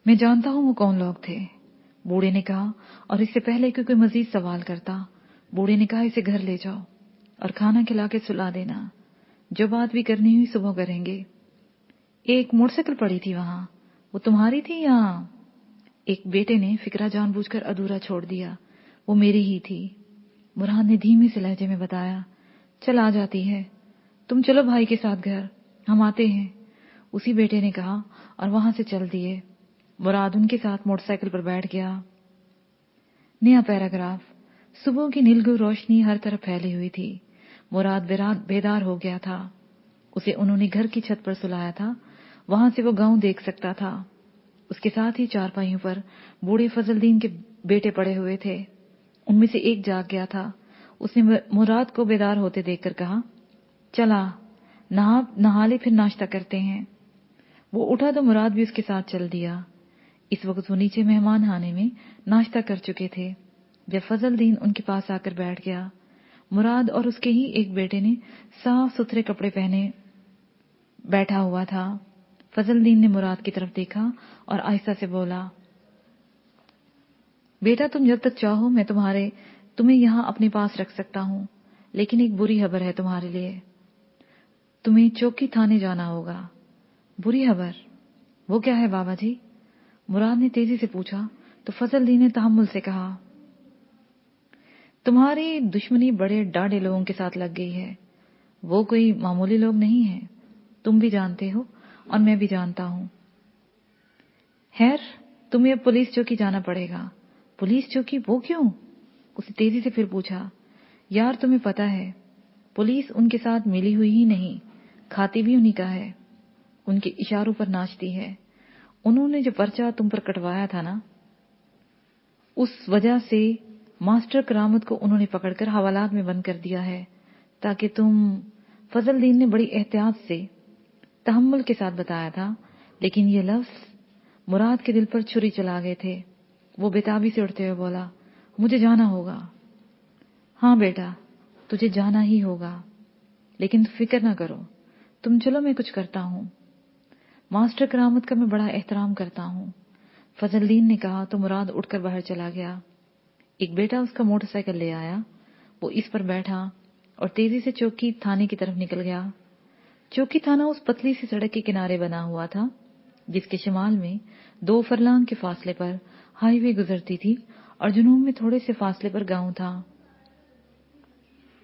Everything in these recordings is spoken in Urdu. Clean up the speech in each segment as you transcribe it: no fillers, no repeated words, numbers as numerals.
میں جانتا ہوں وہ کون لوگ تھے، بوڑھے نے کہا، اور اس سے پہلے کہ کوئی مزید سوال کرتا بوڑھے نے کہا اسے گھر لے جاؤ اور کھانا کھلا کے سلا دینا، جو بات بھی کرنی ہوئی صبح کریں گے۔ ایک موٹر سائیکل پڑی تھی وہاں، وہ تمہاری تھی یا؟ ایک بیٹے نے فکرہ جان بوجھ کر ادھورا چھوڑ دیا، وہ میری ہی تھی، مراد نے دھیمے سے لہجے میں بتایا۔ چل آ جاتی ہے، تم چلو بھائی کے ساتھ گھر، ہم آتے ہیں، اسی بیٹے نے کہا اور وہاں سے چل دیے۔ مراد ان کے ساتھ موٹر سائیکل پر بیٹھ گیا۔ نیا پیراگراف۔ صبح کی نیلگو روشنی ہر طرف پھیلی ہوئی تھی۔ مراد بیدار ہو گیا تھا۔ اسے انہوں نے گھر کی چھت پر سلایا تھا، وہاں سے وہ گاؤں دیکھ سکتا تھا۔ اس کے ساتھ ہی چارپائیوں پر بوڑھے فضل دین کے بیٹے پڑے ہوئے تھے، ان میں سے ایک جاگ گیا تھا۔ اس نے مراد کو بیدار ہوتے دیکھ کر کہا، چلا نہا لے پھر ناشتہ کرتے ہیں۔ وہ اٹھا تو مراد بھی اس کے ساتھ چل دیا۔ اس وقت وہ نیچے مہمان خانے میں ناشتہ کر چکے تھے۔ جب فضل دین ان کے پاس آ کر بیٹھ گیا، مراد اور اس کے ہی ایک بیٹے نے صاف ستھرے کپڑے پہنے بیٹھا ہوا تھا۔ فضل دین نے مراد کی طرف دیکھا اور آہستہ سے بولا، بیٹا تم جب تک چاہو میں تمہیں یہاں اپنے پاس رکھ سکتا ہوں، لیکن ایک بری خبر ہے تمہارے لیے، تمہیں چوکی تھانے جانا ہوگا۔ بری خبر؟ وہ کیا ہے بابا جی؟ مراد نے تیزی سے پوچھا تو فضل دین نے تحمل سے کہا، تمہاری دشمنی بڑے ڈاڈے لوگوں کے ساتھ لگ گئی ہے، وہ کوئی معمولی لوگ نہیں ہیں، تم بھی جانتے ہو اور میں بھی جانتا ہوں۔ خیر تمہیں اب پولیس چوکی جانا پڑے گا۔ پولیس چوکی؟ وہ کیوں؟ اسے تیزی سے پھر پوچھا، یار تمہیں پتا ہے پولیس ان کے ساتھ ملی ہوئی ہی نہیں، کھاتی بھی انہی کا ہے، ان کے اشاروں پر ناچتی ہے۔ انہوں نے جو پرچہ تم پر کٹوایا تھا نا، اس وجہ سے ماسٹر کرامت کو انہوں نے پکڑ کر حوالات میں بند کر دیا ہے تاکہ تم… فضل دین نے بڑی احتیاط سے تحمل کے ساتھ بتایا تھا، لیکن یہ لفظ مراد کے دل پر چھری چلا گئے تھے۔ وہ بےتابی سے اٹھتے ہوئے بولا، مجھے جانا ہوگا۔ ہاں بیٹا تجھے جانا ہی ہوگا، لیکن فکر نہ کرو، تم چلو میں کچھ کرتا ہوں۔ ماسٹر کرامت کا میں بڑا احترام کرتا ہوں، فضل دین نے کہا تو مراد اٹھ کر باہر چلا گیا۔ ایک بیٹا اس کا موٹر سائیکل لے آیا، وہ اس پر بیٹھا اور تیزی سے چوکی تھانے کی طرف نکل گیا۔ چوکی تھانہ اس پتلی سی سڑک کے کنارے بنا ہوا تھا جس کے شمال میں 2 فرلانگ کے فاصلے پر ہائی وے گزرتی تھی اور جنوب میں تھوڑے سے فاصلے پر گاؤں تھا۔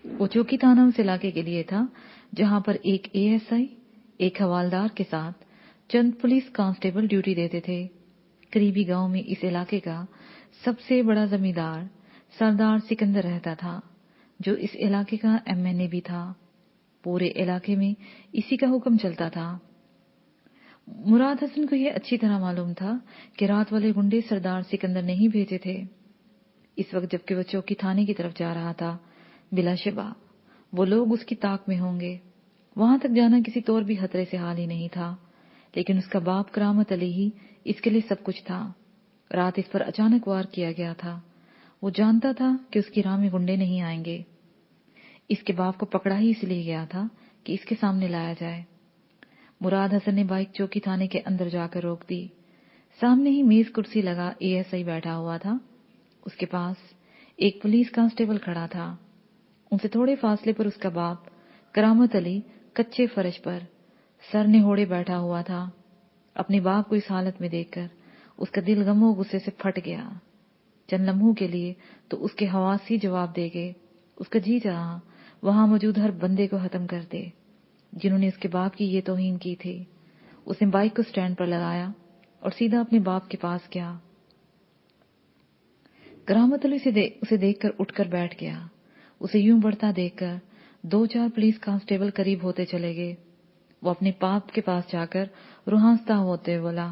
وہ چوکی تھانہ اس علاقے کے لیے تھا جہاں پر ایک ASI، ایک حوالدار کے ساتھ چند پولیس کانسٹیبل ڈیوٹی دیتے تھے۔ قریبی گاؤں میں اس علاقے کا سب سے بڑا زمیندار سردار سکندر رہتا تھا، جو اس علاقے کا MNA بھی تھا۔ پورے علاقے میں اسی کا حکم چلتا تھا۔ مراد حسن کو یہ اچھی طرح معلوم تھا کہ رات والے گنڈے سردار سکندر نے ہی بھیجے تھے۔ اس وقت جبکہ وہ چوکی تھانے کی طرف جا رہا تھا، بلا شبہ وہ لوگ اس کی طاق میں ہوں گے۔ وہاں تک جانا کسی طور بھی خطرے سے حال ہی نہیں تھا، لیکن اس کا باپ کرامت علی ہی اس کے لیے سب کچھ تھا۔ رات اس پر اچانک وار کیا گیا تھا۔ وہ جانتا تھا کہ اس کی راہ میں گنڈے نہیں آئیں گے۔ اس کے باپ کو پکڑا ہی اس لیے گیا تھا کہ اس کے سامنے لایا جائے۔ مراد حسن نے بائک چوکی تھانے کے اندر جا کر روک دی۔ سامنے ہی میز کرسی لگا ASI بیٹھا ہوا تھا، اس کے پاس ایک پولیس کانسٹیبل کھڑا تھا۔ ان سے تھوڑے فاصلے پر اس کا باپ کرامت علی کچے فرش پر سر نہوڑے بیٹھا ہوا تھا۔ اپنے باپ کو اس حالت میں دیکھ کر اس کا دل غم و غصے سے پھٹ گیا۔ چند لمحوں کے لیے تو اس کے حواس ہی جواب دے گئے۔ اس کا جی چاہا وہاں موجود ہر بندے کو ختم کر دے جنہوں نے اس کے باپ کی یہ توہین کی تھی۔ اس نے بائک کو سٹینڈ پر لگایا اور سیدھا اپنے باپ کے پاس گیا۔ کرامت علی اسے دیکھ کر اٹھ کر بیٹھ گیا۔ اسے یوں بڑھتا دیکھ کر 2-4 پولیس کانسٹیبل قریب ہوتے چلے گئے۔ وہ اپنے باپ کے پاس جا کر روہانستا ہوتے بولا،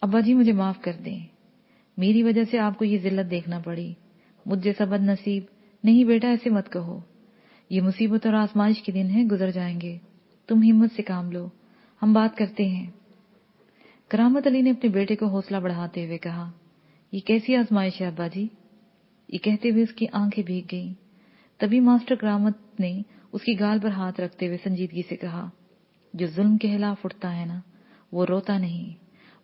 ابا جی مجھے معاف کر دیں، میری وجہ سے آپ کو یہ ذلت دیکھنا پڑی، مجھ جیسا بد نصیب۔ نہیں بیٹا ایسے مت کہو، یہ مصیبت اور آزمائش کے دن ہیں، گزر جائیں گے، تم ہمت سے کام لو، ہم بات کرتے ہیں۔ کرامت علی نے اپنے بیٹے کو حوصلہ بڑھاتے ہوئے کہا، یہ کیسی آزمائش ہے ابا جی؟ یہ کہتے ہوئے اس کی آنکھیں بھیگ گئیں۔ تبھی ماسٹر کرامت نے اس کی گال پر ہاتھ رکھتے ہوئے سنجیدگی سے کہا، جو ظلم کے خلاف اٹھتا ہے نا، وہ روتا نہیں،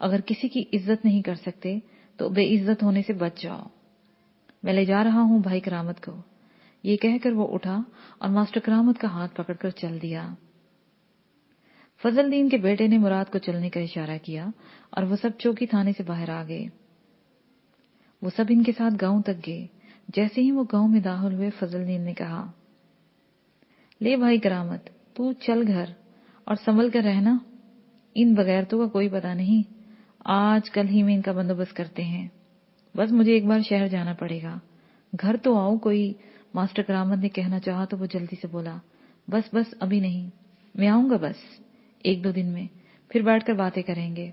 اگر کسی کی عزت نہیں کر سکتے تو بے عزت ہونے سے بچ جاؤ. میں لے جا رہا ہوں بھائی کرامت کو. یہ کہہ کر وہ اٹھا اور ماسٹر کرامت کا ہاتھ پکڑ کر چل دیا. فضل الدین کے بیٹے نے مراد کو چلنے کا اشارہ کیا اور وہ سب چوکی تھانے سے باہر آ گئے. وہ سب ان کے ساتھ گاؤں تک گئے. جیسے ہی وہ گاؤں میں داخل ہوئے فضل الدین نے کہا، لے بھائی کرامت، تو چل گھر اور سنبھل کر رہنا. ان بغیرتوں کا کوئی پتہ نہیں، آج کل ہی میں ان کا بندوبست کرتے ہیں. بس مجھے ایک بار شہر جانا پڑے گا. گھر تو آؤ کوئی. ماسٹر کرامت نے کہنا چاہا تو وہ جلدی سے بولا، بس ابھی نہیں، میں آؤں گا بس 1-2 دن میں، پھر بیٹھ کر باتیں کریں گے،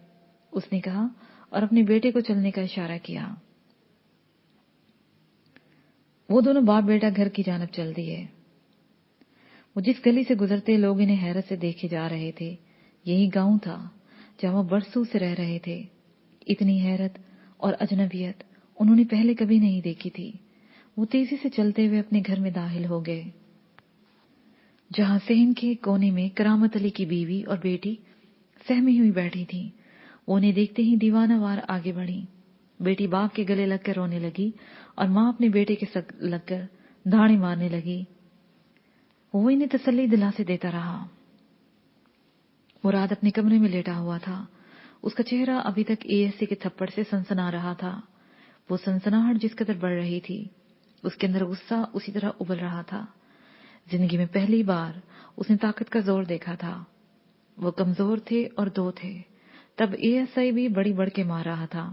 اس نے کہا اور اپنے بیٹے کو چلنے کا اشارہ کیا. وہ دونوں باپ بیٹا گھر کی جانب چل دیے. وہ جس گلی سے گزرتے لوگ انہیں حیرت سے دیکھے جا رہے تھے، یہی گاؤں تھا جہاں وہ برسوں سے رہ رہے تھے. اتنی حیرت اور اجنبیت انہوں نے پہلے کبھی نہیں دیکھی تھی. وہ تیزی سے چلتے ہوئے اپنے گھر میں داخل ہو گئے، جہاں صحن کے کونے میں کرامت علی کی بیوی اور بیٹی سہمی ہوئی بیٹھی تھی. وہ انہیں دیکھتے ہی دیوانہ وار آگے بڑھی. بیٹی باپ کے گلے لگ کر رونے لگی اور ماں اپنے بیٹے کے ساتھ لگ کر دھاڑی مارنے لگی. وہ انہیں تسلی دلاسے دیتا رہا. مراد اپنے کمرے میں لیٹا ہوا تھا. اس کا چہرہ ابھی تک ASC کے تھپڑ سے سنسنا رہا تھا. وہ سنسناہٹ جس قدر بڑھ رہی تھی، اس کے اندر غصہ اسی طرح ابل رہا تھا. زندگی میں پہلی بار اس نے طاقت کا زور دیکھا تھا. وہ کمزور تھے اور 2 تھے. تب ASI بھی بڑی بڑھ کے مار رہا تھا،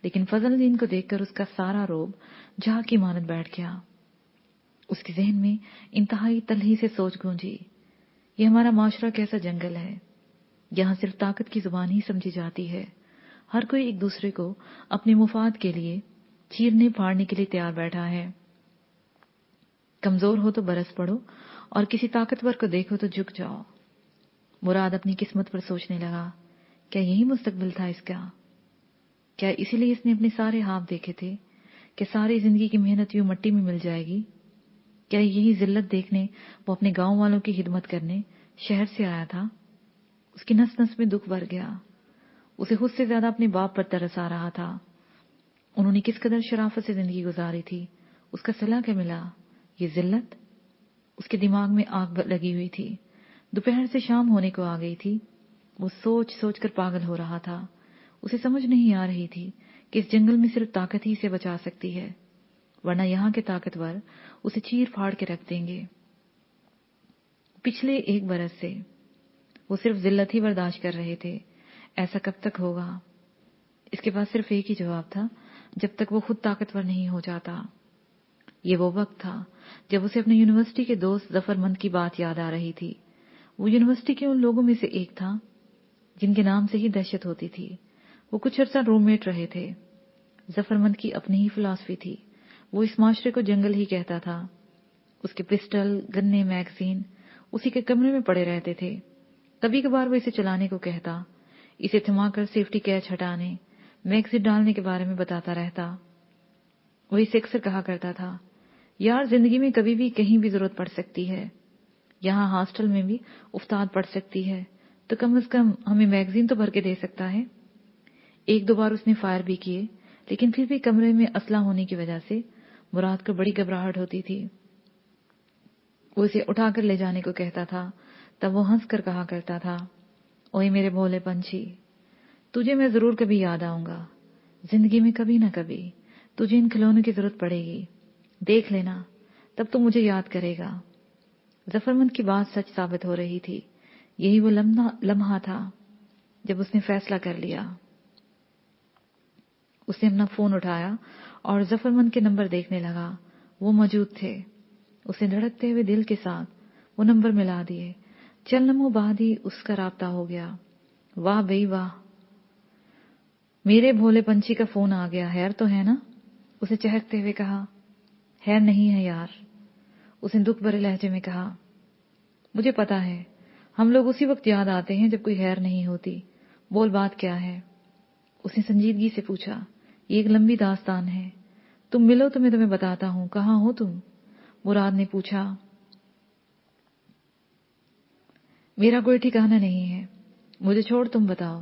لیکن فضل الدین کو دیکھ کر اس کا سارا روب جھاگ کی مانند بیٹھ گیا. اس کے ذہن میں انتہائی تلخی سے سوچ گونجی، یہ ہمارا معاشرہ کیسا جنگل ہے. یہاں صرف طاقت کی زبان ہی سمجھی جاتی ہے. ہر کوئی ایک دوسرے کو اپنے مفاد کے لیے چیرنے پھاڑنے کے لیے تیار بیٹھا ہے. کمزور ہو تو برس پڑو اور کسی طاقتور کو دیکھو تو جھک جاؤ. مراد اپنی قسمت پر سوچنے لگا، کیا یہی مستقبل تھا اس کا؟ کیا اسی لیے اس نے اپنے سارے خواب دیکھے تھے کہ ساری زندگی کی محنت یوں مٹی میں مل جائے گی؟ کیا یہی ذلت دیکھنے وہ اپنے گاؤں والوں کی خدمت کرنے شہر سے آیا تھا؟ اس کی نس نس میں دکھ بھر گیا. اسے خود سے زیادہ اپنے باپ پر ترس آ رہا تھا. انہوں نے کس قدر شرافت سے زندگی گزاری تھی، اس کا صلہ کیا ملا؟ یہ ذلت. اس کے دماغ میں آگ لگی ہوئی تھی. دوپہر سے شام ہونے کو آ گئی تھی. وہ سوچ سوچ کر پاگل ہو رہا تھا. اسے سمجھ نہیں آ رہی تھی کہ اس جنگل میں صرف طاقت ہی اسے بچا سکتی ہے، ورنہ یہاں کے طاقتور اسے چیر پھاڑ کے رکھ دیں گے. پچھلے 1 برس سے وہ صرف ذلت ہی برداشت کر رہے تھے. ایسا کب تک ہوگا؟ اس کے پاس صرف ایک ہی جواب تھا، جب تک وہ خود طاقتور نہیں ہو جاتا. یہ وہ وقت تھا جب اسے اپنے یونیورسٹی کے دوست ظفر مند کی بات یاد آ رہی تھی. وہ یونیورسٹی کے ان لوگوں میں سے ایک تھا جن کے نام سے ہی دہشت ہوتی تھی. وہ کچھ عرصہ روم میٹ رہے تھے. ظفر مند کی اپنی ہی فلسفی تھی. وہ اس معاشرے کو جنگل ہی کہتا تھا. اس کے پسٹل، گنے، میگزین اسی کے کمرے میں پڑے رہتے تھے. کبھی کبھار وہ اسے چلانے کو کہتا، اسے تھما کر سیفٹی کیچ ہٹانے، میگزین ڈالنے کے بارے میں بتاتا رہتا. وہ اسے اکثر کہا کرتا تھا، یار زندگی میں کبھی بھی کہیں بھی ضرورت پڑ سکتی ہے. یہاں ہاسٹل میں بھی افتاد پڑ سکتی ہے، تو کم از کم ہمیں میگزین تو بھر کے دے سکتا ہے. 1-2 بار اس نے فائر بھی کیے، لیکن پھر بھی کمرے میں اسلحہ ہونے کی وجہ سے مراد کو بڑی گھبراہٹ ہوتی تھی. وہ اسے اٹھا کر لے جانے کو کہتا تھا. تب وہ ہنس کر کہا کرتا تھا، اوئے میرے بھولے پنچھی، تجھے میں ضرور کبھی یاد آؤں گا. زندگی میں کبھی نہ کبھی تجھے ان کھلونوں کی ضرورت پڑے گی. دیکھ لینا، تب تو مجھے یاد کرے گا. ظفر مند کی بات سچ ثابت ہو رہی تھی. یہی وہ لمحہ تھا جب اس نے فیصلہ کر لیا. اس نے اپنا فون اٹھایا اور ظفر مند کے نمبر دیکھنے لگا. وہ موجود تھے. اس نے دھڑکتے ہوئے دل کے ساتھ وہ نمبر ملا دیے. چند لمحوں بعد ہی اس کا رابطہ ہو گیا. واہ بھئی واہ، میرے بھولے پنچھی کا فون آ گیا. خیر تو ہے نا؟ اسے چہکتے ہوئے کہا. خیر نہیں ہے یار، اس نے دکھ بھرے لہجے میں کہا. مجھے پتا ہے، ہم لوگ اسی وقت یاد آتے ہیں جب کوئی خیر نہیں ہوتی. بول بات کیا ہے؟ اس نے سنجیدگی سے پوچھا. یہ ایک لمبی داستان ہے، تم ملو تو میں تمہیں بتاتا ہوں. کہاں ہو تم؟ مراد نے پوچھا. میرا کوئی ٹھکانہ نہیں ہے، مجھے چھوڑ، تم بتاؤ.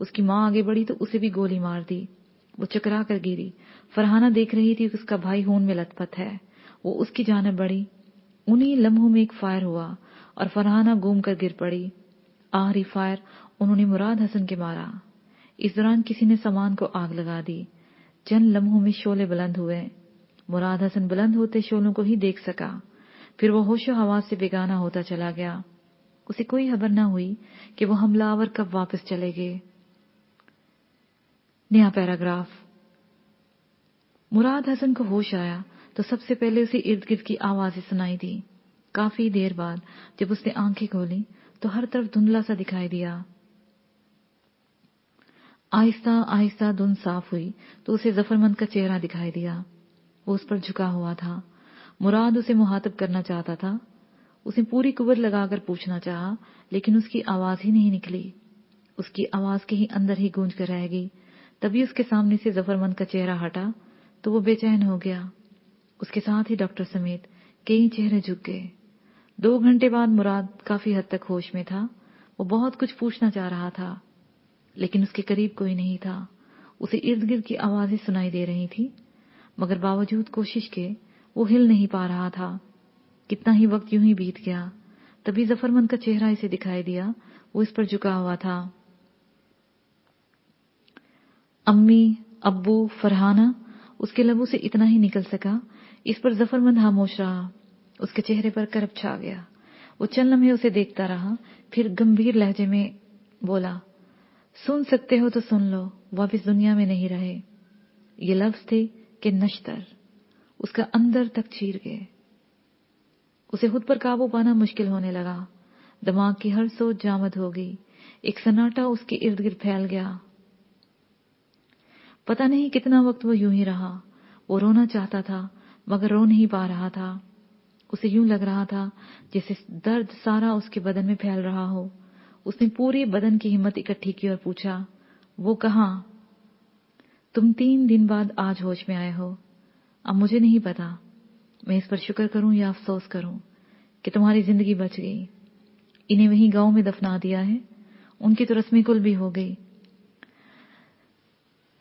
اس کی ماں آگے بڑھی تو اسے بھی گولی مار دی. وہ چکرا کر گری. فرحانہ دیکھ رہی تھی کہ اس کا بھائی خون میں لت پت ہے. وہ اس کی جانب بڑھی. انہی لمحوں میں ایک فائر ہوا اور فرحانہ گوم کر گر پڑی. آخری فائر انہوں نے مراد حسن کے مارا. اس دوران کسی نے سامان کو آگ لگا دی. چند لمحوں میں شعلے بلند ہوئے. مراد حسن بلند ہوتے شعلوں کو ہی دیکھ سکا. پھر وہ ہوش و حواس سے بیگانہ ہوتا چلا گیا. اسے کوئی خبر نہ ہوئی کہ وہ حملہ آور کب واپس چلے گئے. نیا پیراگراف. مراد حسن کو ہوش آیا تو سب سے پہلے اسے ارد گرد کی آوازیں سنائی دی. کافی دیر بعد جب اس نے آنکھیں کھولی تو ہر طرف دھندلا سا دکھائی دیا. آہستہ آہستہ دھند صاف ہوئی تو اسے ظفرمند کا چہرہ دکھائی دیا. وہ اس پر جھکا ہوا تھا. مراد اسے مخاطب کرنا چاہتا تھا. اس نے پوری قوت لگا کر پوچھنا چاہا لیکن اس کی آواز ہی نہیں نکلی. اس کی آواز کہیں اندر ہی گونج کر رہ گئی. تبھی اس کے سامنے سے ظفرمند کا چہرہ ہٹا تو وہ بے چین ہو گیا. اس کے ساتھ ہی ڈاکٹر سمیت کئی چہرے جھک گئے. 2 گھنٹے بعد مراد کافی حد تک ہوش میں تھا. وہ بہت کچھ پوچھنا چاہ رہا تھا لیکن اس کے قریب کوئی نہیں تھا. اسے ارد گرد کی آوازیں سنائی دے رہی تھی مگر باوجود کوشش کے وہ ہل نہیں پا رہا تھا. کتنا ہی وقت یوں ہی بیت گیا. تبھی ظفرمند کا چہرہ اسے دکھائی دیا. وہ اس پر جھکا ہوا تھا. امی، ابو، فرحانہ، اس کے لبوں سے اتنا ہی نکل سکا. اس پر ظفرمند خاموش رہا. اس کے چہرے پر کرب چھا گیا. وہ چند لمحے اسے دیکھتا رہا پھر گمبھیر لہجے میں بولا، سن سکتے ہو تو سن لو، واپس دنیا میں نہیں رہے. یہ لفظ تھے کہ نشتر اس کا اندر تک چیر گئے. اسے خود پر قابو پانا مشکل ہونے لگا. دماغ کی ہر سوچ جامد ہو گئی. ایک سناٹا اس کے ارد گرد پھیل گیا. پتہ نہیں کتنا وقت وہ یوں ہی رہا. وہ رونا چاہتا تھا مگر رو نہیں پا رہا تھا. اسے یوں لگ رہا تھا جیسے درد سارا اس کے بدن میں پھیل رہا ہو. اس نے پوری بدن کی ہمت اکٹھی کی اور پوچھا، وہ کہاں؟ تم 3 دن بعد آج ہوش میں آئے ہو. اب مجھے نہیں پتا میں اس پر شکر کروں یا افسوس کروں کہ تمہاری زندگی بچ گئی. انہیں وہیں گاؤں میں دفنا دیا ہے. ان کی تو رسم کل بھی ہو گئی.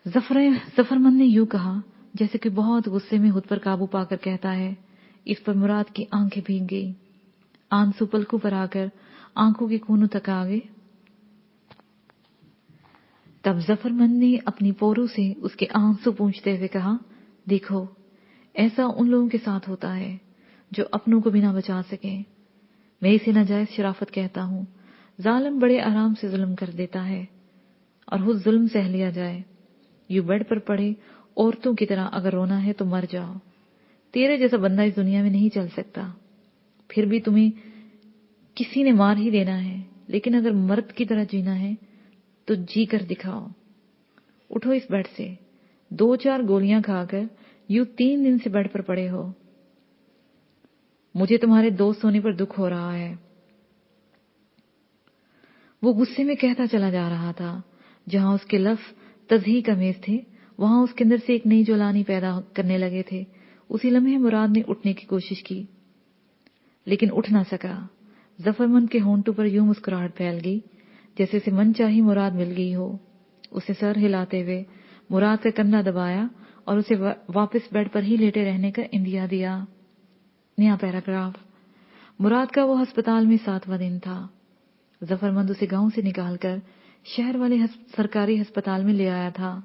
ظفرمند نے یوں کہا جیسے کہ بہت غصے میں خود پر قابو پا کر کہتا ہے. اس پر مراد کی آنکھیں بھیگ گئی. آنسو پلکوں پر آ کر آنکھوں کے کونوں تک آ گئے. تب ظفرمند نے اپنی پوروں سے اس کے آنسو پونچھتے ہوئے کہا، دیکھو ایسا ان لوگوں کے ساتھ ہوتا ہے جو اپنوں کو بھی نہ بچا سکیں. میں اسے ناجائز شرافت کہتا ہوں. ظالم بڑے آرام سے ظلم کر دیتا ہے اور خود ظلم سہ لیا جائے. یوں بیڈ پر پڑے عورتوں کی طرح اگر رونا ہے تو مر جاؤ. تیرے جیسا بندہ اس دنیا میں نہیں چل سکتا. پھر بھی تمہیں کسی نے مار ہی دینا ہے لیکن اگر مرد کی طرح جینا ہے تو جی کر دکھاؤ. اٹھو اس بیڈ سے. 2-4 گولیاں کھا کر یوں 3 دن سے بیڈ پر پڑے ہو. مجھے تمہارے دوست ہونے پر دکھ ہو رہا ہے. وہ غصے میں کہتا چلا جا رہا تھا. جہاں اس کے لفظ تضحیق کا میز تھے وہاں اس کے اندر سے ایک نئی جولانی پیدا کرنے لگے تھے. اسی لمحے مراد نے اٹھنے کی کوشش کی لیکن اٹھ نہ سکا. ظفرمند کے ہونٹوں پر یوں مسکراہٹ پھیل گئی جیسے اسے من چاہی مراد مل گئی ہو. اسے سر ہلاتے ہوئے مراد کا کندھا دبایا اور اسے واپس بیڈ پر ہی لیٹے رہنے کا اندیا دیا. نیا پیراگراف. مراد کا وہ ہسپتال میں 7واں دن تھا. ظفرمند اسے گاؤں سے نکال کر شہر والے سرکاری ہسپتال میں لے آیا تھا.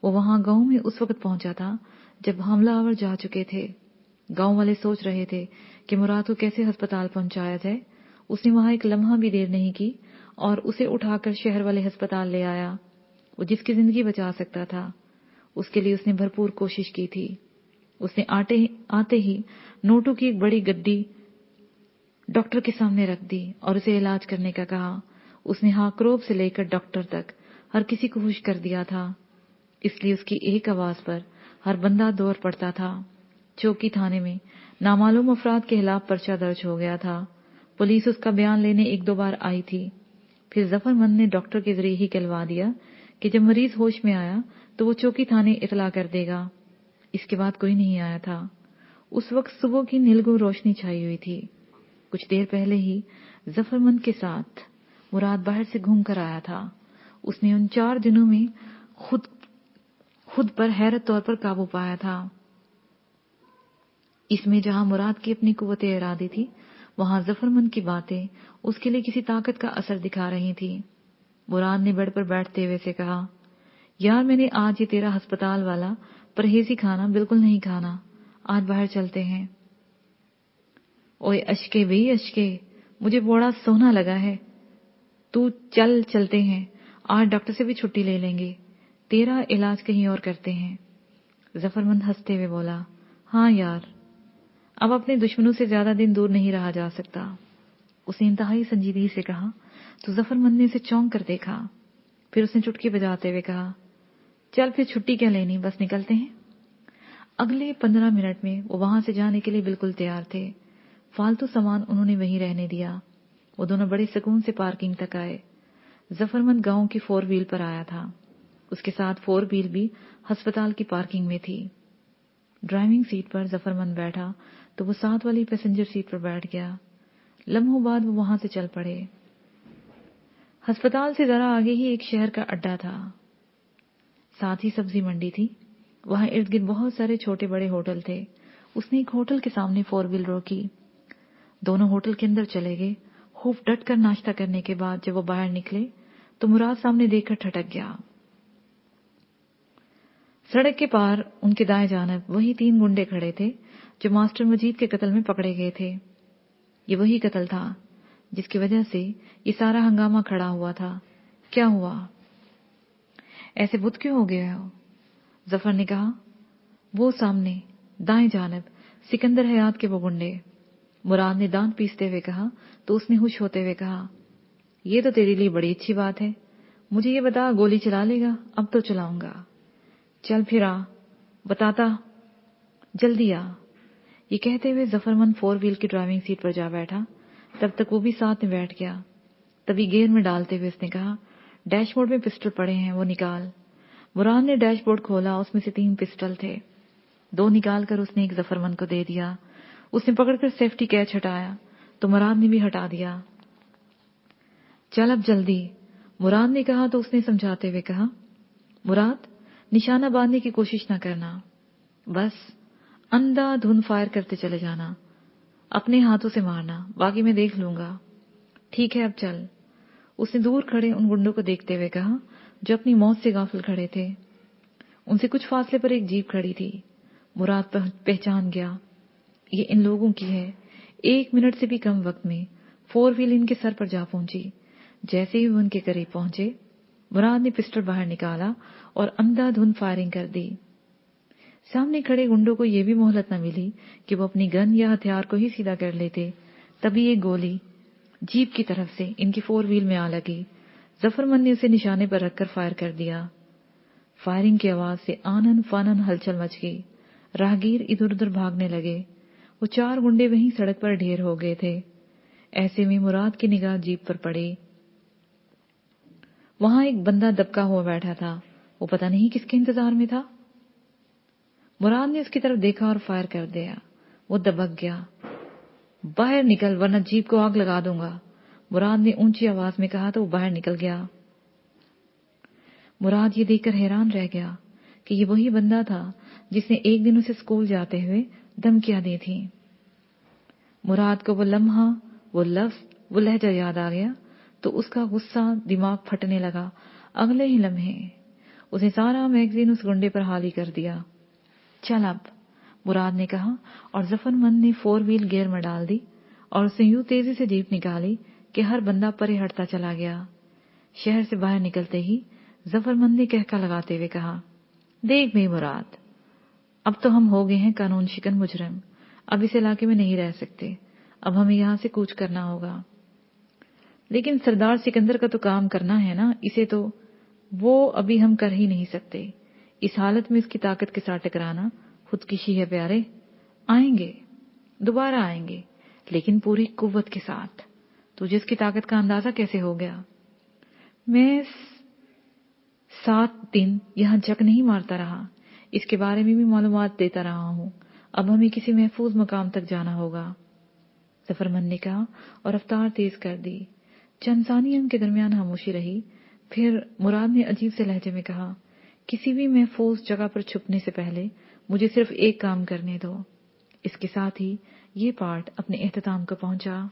وہ وہاں گاؤں میں اس وقت پہنچا تھا جب حملہ آور جا چکے تھے. گاؤں والے سوچ رہے تھے کہ مراد کو کیسے ہسپتال پہنچایا جائے. اس نے وہاں ایک لمحہ بھی دیر نہیں کی اور اسے اٹھا کر شہر والے ہسپتال لے آیا. وہ جس کی زندگی بچا سکتا تھا اس کے لیے اس نے بھرپور کوشش کی تھی. اس نے آتے ہی نوٹوں کی ایک بڑی گڈی ڈاکٹر کے سامنے رکھ دی اور اسے علاج کرنے کا کہا. اس نے ہاکروب سے لے کر ڈاکٹر تک ہر کسی کو خوش کر دیا تھا. اس لیے اس کی ایک آواز پر ہر بندہ دور پڑتا تھا. چوکی تھانے میں نامعلوم افراد کے خلاف پرچہ درج ہو گیا تھا. پولیس اس کا بیان لینے 1-2 بار آئی تھی. پھر ظفرمند نے ڈاکٹر کے ذریعے ہی کہلوا دیا کہ جب مریض ہوش میں آیا تو وہ چوکی تھانے اطلاع کر دے گا. اس کے بعد کوئی نہیں آیا تھا. اس وقت صبح کی نیلگوں روشنی چھائی ہوئی تھی. کچھ دیر پہلے ہی ظفرمند کے ساتھ مراد باہر سے گھوم کر آیا تھا. اس نے ان 4 دنوں میں خود پر حیرت طور پر قابو پایا تھا۔ اس میں جہاں مراد کی اپنی قوت ارادی تھی، وہاں ظفرمند کی باتیں اس کے لیے کسی طاقت کا اثر دکھا رہی تھی۔ مراد نے بیڈ پر بیٹھتے ہوئے سے کہا، یار میں نے آج یہ تیرا ہسپتال والا پرہیزی کھانا بالکل نہیں کھانا، آج باہر چلتے ہیں۔ اوئے اشکے بھئی اشکے، مجھے بڑا سونا لگا ہے، تو چلتے ہیں، آج ڈاکٹر سے بھی چھٹی لے لیں گے، تیرا علاج کہیں اور کرتے ہیں۔ ظفرمند ہنستے ہوئے بولا، ہاں یار، اب اپنے دشمنوں سے زیادہ دن دور نہیں رہا جا سکتا۔ اس نے انتہائی سنجیدگی سے کہا تو ظفرمند نے اسے چونک کر دیکھا، پھر اس نے چٹکی بجاتے ہوئے کہا، چل پھر چھٹی کیا لینی، بس نکلتے ہیں۔ اگلے 15 منٹ میں وہ وہاں سے جانے کے لیے بالکل تیار تھے۔ فالتو سامان انہوں نے وہیں رہنے دیا۔ وہ دونوں بڑے سکون سے پارکنگ تک آئے۔ ظفرمند گاؤں کی 4 وہیل پر آیا تھا، اس کے ساتھ 4 وہیل بھی ہسپتال کی پارکنگ میں تھی۔ ڈرائیونگ سیٹ پر ظفرمند بیٹھا تو وہ ساتھ والی پیسنجر سیٹ پر بیٹھ گیا۔ لمحوں بعد وہ وہاں سے چل پڑے۔ ہسپتال سے ذرا آگے ہی ایک شہر کا اڈا تھا، ساتھ ہی سبزی منڈی تھی۔ وہاں ارد گرد بہت سارے چھوٹے بڑے ہوٹل تھے۔ اس نے ایک ہوٹل کے سامنے 4 وہیل روکی۔ دونوں ہوٹل کے اندر چلے گئے۔ خوب ڈٹ کر ناشتہ کرنے کے بعد جب وہ باہر نکلے تو مراد سامنے دیکھ کر ٹھٹک گیا۔ سڑک کے پار ان کے دائیں جانب وہی 3 گنڈے کھڑے تھے جو ماسٹر مجید کے قتل میں پکڑے گئے تھے۔ یہ وہی قتل تھا جس کی وجہ سے یہ سارا ہنگامہ کھڑا ہوا تھا۔ کیا ہوا؟ ایسے بت کیوں ہو گئے ہو؟ ظفر نے کہا، وہ سامنے دائیں جانب سکندر حیات کے وہ گنڈے۔ مراد نے دانت پیستے ہوئے کہا تو اس نے ہوش ہوتے ہوئے کہا، یہ تو تیرے لیے بڑی اچھی بات ہے، مجھے یہ بتا گولی چلا لے گا؟ اب تو چلاؤں گا، چل پھر آ، بتاتا، جلدی آ۔ یہ کہتے ہوئے ظفرمند 4 وہیل کی ڈرائیونگ سیٹ پر جا بیٹھا۔ تب تک وہ بھی ساتھ میں بیٹھ گیا۔ تبھی گیئر میں ڈالتے ہوئے اس نے کہا، ڈیش بورڈ میں پسٹل پڑے ہیں، وہ نکال۔ مراد نے ڈیش بورڈ کھولا، اس میں سے 3 پسٹل تھے۔ 2 نکال کر اس نے ایک ظفرمند کو دے دیا۔ اس نے پکڑ کر سیفٹی کیچ ہٹایا تو مراد نے بھی ہٹا دیا۔ چل اب جلدی، مراد نے کہا تو اس نے سمجھاتے ہوئے کہا، مراد نشانہ باندھنے کی کوشش نہ کرنا، بس اندھا دھند فائر کرتے چلے جانا، اپنے ہاتھوں سے مارنا، باقی میں دیکھ لوں گا۔ ٹھیک ہے اب چل۔ اس نے دور کھڑے ان گنڈوں کو دیکھتے ہوئے کہا جو اپنی موت سے غافل کھڑے تھے۔ ان سے کچھ فاصلے پر ایک جیپ کھڑی تھی۔ مراد پہچان گیا، یہ ان لوگوں کی ہے۔ 1 منٹ سے بھی کم وقت میں 4 وہیل ان کے سر پر جا پہنچی۔ جیسے ہی وہ ان کے قریب پہنچے، مراد نے پسٹل باہر نکالا اور اندھا دھند فائرنگ کر دی۔ سامنے کھڑے گنڈوں کو یہ بھی مہلت نہ ملی کہ وہ اپنی گن یا ہتھیار کو ہی سیدھا کر لیتے، تبھی ایک گولی جیپ کی طرف سے ان کی 4 وہیل میں آ لگی۔ ظفرمند نے اسے نشانے پر رکھ کر فائر کر دیا۔ فائرنگ کی آواز سے آنن فانن ہلچل مچ گئی۔ راہگیر ادھر ادھر بھاگنے لگے۔ وہ 4 گنڈے وہیں سڑک پر ڈھیر ہو گئے تھے۔ ایسے میں مراد کی نگاہ جیپ پر پڑی۔ وہاں ایک بندہ دبکا ہوا بیٹھا تھا، وہ پتہ نہیں کس کے انتظار میں تھا۔ مراد نے اس کی طرف دیکھا اور فائر کر دیا۔ وہ دبک گیا۔ باہر نکل ورنہ جیپ کو آگ لگا دوں گا، مراد نے اونچی آواز میں کہا تو وہ باہر نکل گیا۔ مراد یہ دیکھ کر حیران رہ گیا کہ یہ وہی بندہ تھا جس نے ایک دن اسے اسکول جاتے ہوئے دھمکیاں دی تھی۔ مراد کو وہ لمحہ، وہ لفظ، وہ لہجہ یاد آ گیا تو اس کا غصہ دماغ پھٹنے لگا۔ اگلے ہی لمحے اس نے سارا میگزین اس گنڈے پر حاوی کر دیا۔ چل اب، مراد نے کہا اور ظفرمند نے 4 وہیل گیئر میں ڈال دی اور اس نے یوں تیزی سے جیپ نکالی کہ ہر بندہ پرے ہٹتا چلا گیا۔ شہر سے باہر نکلتے ہی ظفرمند نے کہکا لگاتے ہوئے کہا، دیکھ بھئی مراد، اب تو ہم ہو گئے ہیں قانون شکن مجرم، اب اس علاقے میں نہیں رہ سکتے، اب ہمیں یہاں سے کوچ کرنا ہوگا۔ لیکن سردار سکندر کا تو کام کرنا ہے نا، اسے تو وہ ابھی ہم کر ہی نہیں سکتے۔ اس حالت میں اس کی طاقت کے ساتھ ٹکرانا خودکشی ہے پیارے۔ آئیں گے، دوبارہ آئیں گے، لیکن پوری قوت کے ساتھ۔ تجھے اس کی طاقت کا اندازہ کیسے ہو گیا؟ میں 7 دن یہاں جک نہیں مارتا رہا، اس کے بارے میں بھی معلومات دیتا رہا ہوں۔ اب ہمیں کسی محفوظ مقام تک جانا ہوگا، ظفرمند نے کہا اور رفتار تیز کر دی۔ چند ثانیے ان کے درمیان خاموشی رہی، پھر مراد نے عجیب سے لہجے میں کہا، کسی بھی محفوظ جگہ پر چھپنے سے پہلے مجھے صرف ایک کام کرنے دو۔ اس کے ساتھ ہی یہ پارٹ اپنے اختتام کو پہنچا۔